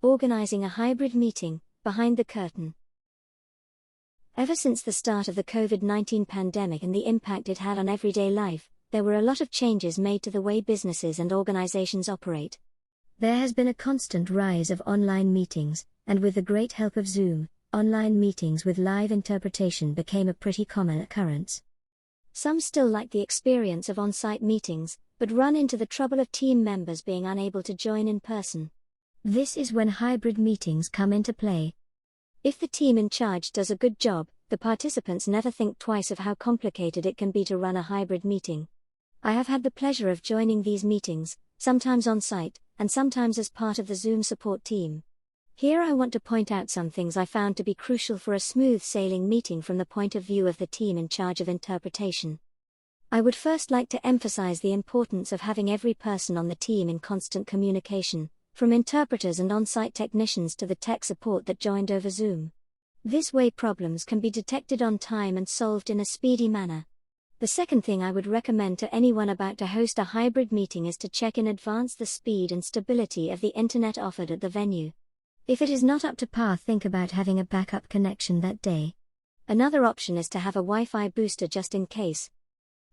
Organizing a hybrid meeting, behind the curtain. Ever since the start of the COVID-19 pandemic and the impact it had on everyday life, there were a lot of changes made to the way businesses and organizations operate. There has been a constant rise of online meetings, and with the great help of Zoom, online meetings with live interpretation became a pretty common occurrence. Some still like the experience of on-site meetings, but run into the trouble of team members being unable to join in person. This is when hybrid meetings come into play. If the team in charge does a good job, the participants never think twice of how complicated it can be to run a hybrid meeting. I have had the pleasure of joining these meetings, sometimes on-site, and sometimes as part of the Zoom support team. Here I want to point out some things I found to be crucial for a smooth sailing meeting from the point of view of the team in charge of interpretation. I would first like to emphasize the importance of having every person on the team in constant communication, from interpreters and on-site technicians to the tech support that joined over Zoom. This way problems can be detected on time and solved in a speedy manner. The second thing I would recommend to anyone about to host a hybrid meeting is to check in advance the speed and stability of the internet offered at the venue. If it is not up to par, think about having a backup connection that day. Another option is to have a Wi-Fi booster just in case.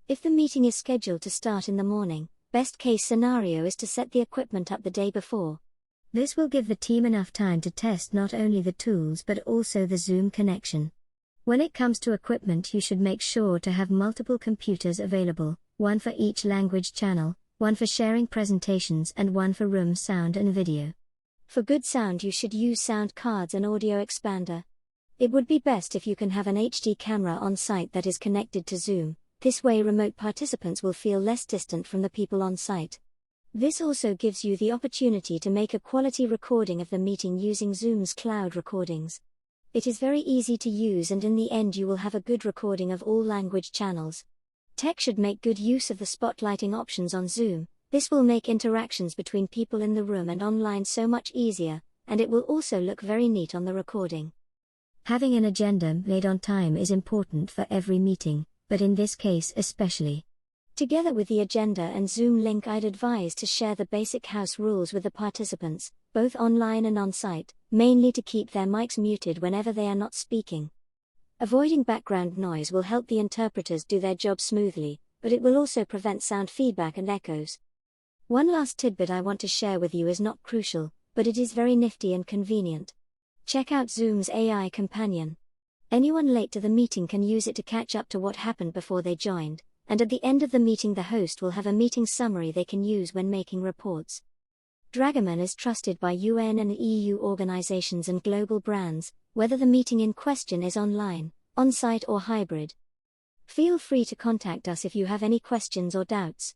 If the meeting is scheduled to start in the morning, best case scenario is to set the equipment up the day before. This will give the team enough time to test not only the tools but also the Zoom connection. When it comes to equipment, you should make sure to have multiple computers available, one for each language channel, one for sharing presentations and one for room sound and video. For good sound you should use sound cards and audio expander. It would be best if you can have an HD camera on site that is connected to Zoom. This way remote participants will feel less distant from the people on site. This also gives you the opportunity to make a quality recording of the meeting using Zoom's cloud recordings. It is very easy to use, and in the end you will have a good recording of all language channels. Tech should make good use of the spotlighting options on Zoom. This will make interactions between people in the room and online so much easier, and it will also look very neat on the recording. Having an agenda made on time is important for every meeting, but in this case especially. Together with the agenda and Zoom link, I'd advise to share the basic house rules with the participants, both online and on-site, mainly to keep their mics muted whenever they are not speaking. Avoiding background noise will help the interpreters do their job smoothly, but it will also prevent sound feedback and echoes. One last tidbit I want to share with you is not crucial, but it is very nifty and convenient. Check out Zoom's AI companion. Anyone late to the meeting can use it to catch up to what happened before they joined, and at the end of the meeting the host will have a meeting summary they can use when making reports. Dragoman is trusted by UN and EU organizations and global brands, whether the meeting in question is online, on-site or hybrid. Feel free to contact us if you have any questions or doubts.